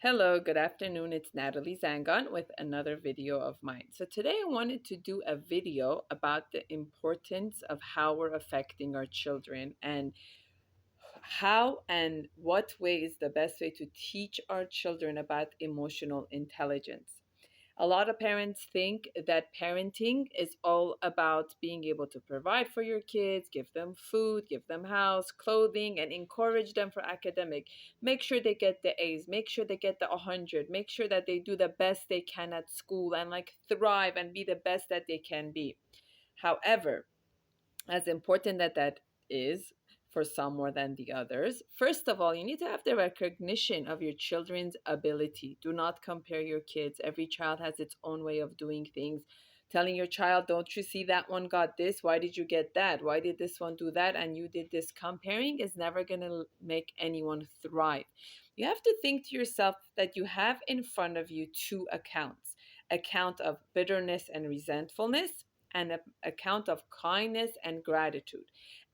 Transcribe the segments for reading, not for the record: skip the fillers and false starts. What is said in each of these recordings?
Hello, good afternoon. It's Natalie Zangon with another video of mine. So today I wanted to do a video about the importance of how we're affecting our children and how and what way is the best way to teach our children about emotional intelligence. A lot of parents think that parenting is all about being able to provide for your kids, give them food, give them house, clothing, and encourage them for academic. Make sure they get the A's, make sure they get the 100, make sure that they do the best they can at school and thrive and be the best that they can be. However, as important that is for some more than the others, first of all, you need to have the recognition of your children's ability. Do not compare your kids. Every child has its own way of doing things. Telling your child, don't you see that one got this? Why did you get that? Why did this one do that? And you did this. Comparing is never going to make anyone thrive. You have to think to yourself that you have in front of you two accounts: account of bitterness and resentfulness, and an account of kindness and gratitude.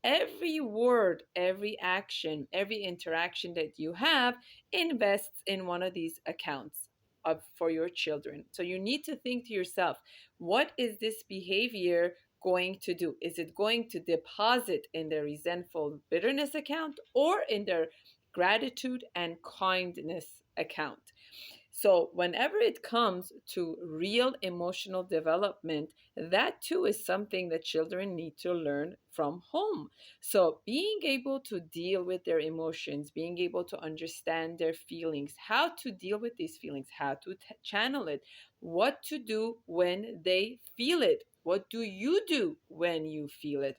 Every word, every action, every interaction that you have invests in one of these accounts for your children. So you need to think to yourself, what is this behavior going to do? Is it going to deposit in their resentful bitterness account or in their gratitude and kindness account? So, whenever it comes to real emotional development, that too is something that children need to learn from home. So, being able to deal with their emotions, being able to understand their feelings, how to deal with these feelings, how to channel it, what to do when they feel it, what do you do when you feel it?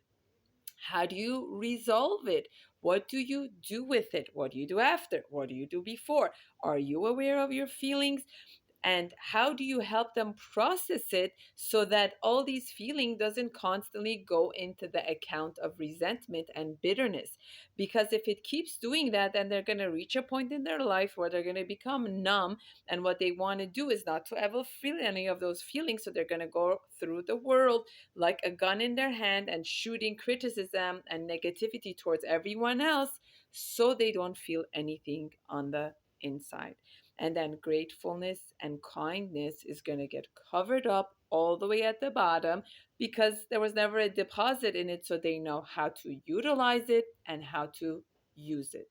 How do you resolve it? What do you do with it? What do you do after? What do you do before? Are you aware of your feelings? And how do you help them process it so that all these feelings doesn't constantly go into the account of resentment and bitterness? Because if it keeps doing that, then they're going to reach a point in their life where they're going to become numb, and what they want to do is not to ever feel any of those feelings. So they're going to go through the world like a gun in their hand and shooting criticism and negativity towards everyone else, so they don't feel anything on the inside. And then gratefulness and kindness is going to get covered up all the way at the bottom because there was never a deposit in it, so they know how to utilize it and how to use it.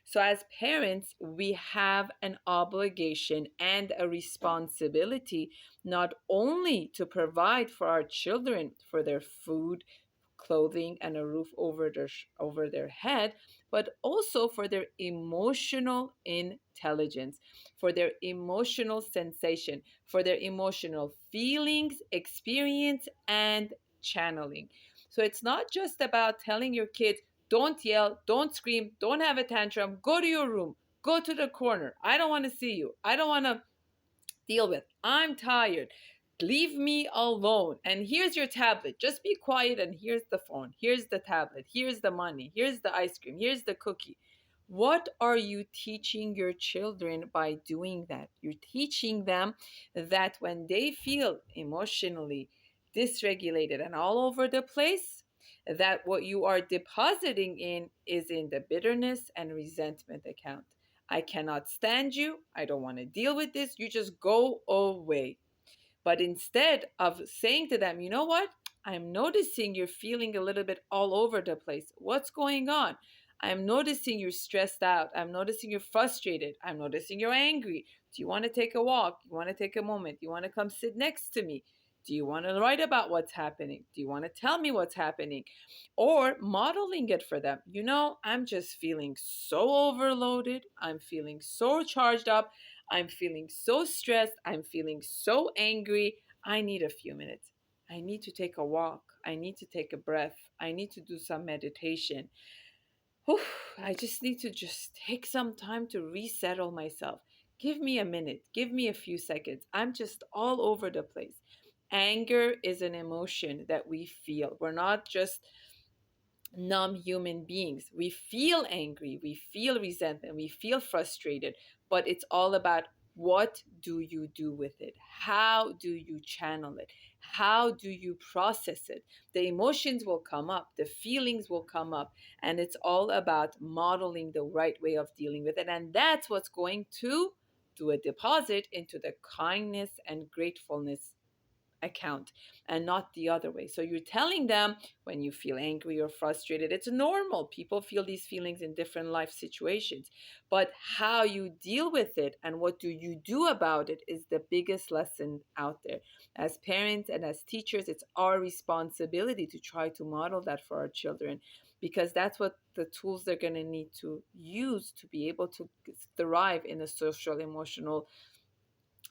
So, as parents, we have an obligation and a responsibility not only to provide for our children for their food, clothing, and a roof over their head, but also for their emotional intelligence, for their emotional sensation, for their emotional feelings, experience, and channeling. So it's not just about telling your kids, don't yell, don't scream, don't have a tantrum, go to your room, go to the corner. I don't want to see you. I don't want to deal with. I'm tired. Leave me alone. And here's your tablet. Just be quiet. And here's the phone. Here's the tablet. Here's the money. Here's the ice cream. Here's the cookie. What are you teaching your children by doing that? You're teaching them that when they feel emotionally dysregulated and all over the place, that what you are depositing is in the bitterness and resentment account. I cannot stand you. I don't want to deal with this. You just go away. But instead of saying to them, you know what? I'm noticing you're feeling a little bit all over the place. What's going on? I'm noticing you're stressed out. I'm noticing you're frustrated. I'm noticing you're angry. Do you want to take a walk? Do you want to take a moment? Do you want to come sit next to me? Do you want to write about what's happening? Do you want to tell me what's happening? Or modeling it for them. You know, I'm just feeling so overloaded. I'm feeling so charged up. I'm feeling so stressed. I'm feeling so angry. I need a few minutes. I need to take a walk. I need to take a breath. I need to do some meditation. Whew, I just need to just take some time to resettle myself. Give me a minute. Give me a few seconds. I'm just all over the place. Anger is an emotion that we feel. We're not just numb human beings. We feel angry, we feel resentment, we feel frustrated, but it's all about what do you do with it? How do you channel it? How do you process it? The emotions will come up, the feelings will come up, and it's all about modeling the right way of dealing with it. And that's what's going to do a deposit into the kindness and gratefulness account and not the other way. So you're telling them when you feel angry or frustrated, it's normal. People feel these feelings in different life situations. But how you deal with it and what do you do about it is the biggest lesson out there. As parents and as teachers, it's our responsibility to try to model that for our children because that's what the tools they're going to need to use to be able to thrive in a social, emotional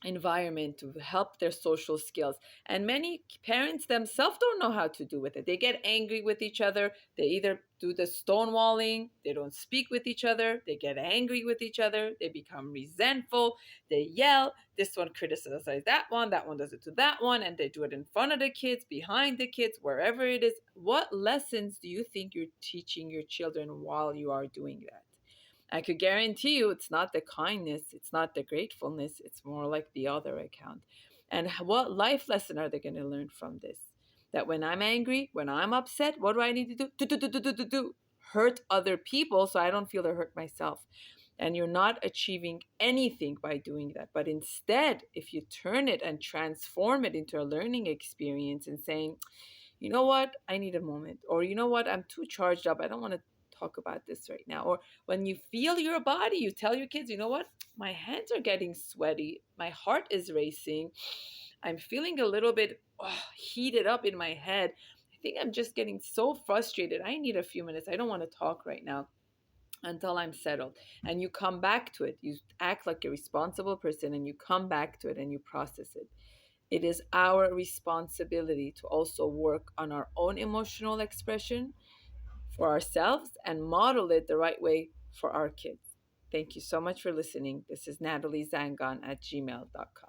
environment to help their social skills. And many parents themselves don't know how to do with it. They get angry with each other. They either do the stonewalling, they don't speak with each other, they get angry with each other, they become resentful, they yell, this one criticizes that one does it to that one, and they do it in front of the kids, behind the kids, wherever it is. What lessons do you think you're teaching your children while you are doing that? I could guarantee you it's not the kindness, it's not the gratefulness, it's more like the other account. And what life lesson are they going to learn from this? That when I'm angry, when I'm upset, what do I need to do? Do. Hurt other people so I don't feel to hurt myself. And you're not achieving anything by doing that. But instead, if you turn it and transform it into a learning experience and saying, you know what, I need a moment, or you know what, I'm too charged up, I don't want to talk about this right now. Or when you feel your body, you tell your kids, you know what, my hands are getting sweaty, my heart is racing, I'm feeling a little bit heated up in my head, I think I'm just getting so frustrated, I need a few minutes, I don't want to talk right now until I'm settled. And you come back to it, you act like a responsible person and you come back to it and you process it. It is our responsibility to also work on our own emotional expression for ourselves and model it the right way for our kids. Thank you so much for listening. This is Natalie Zangon at gmail.com.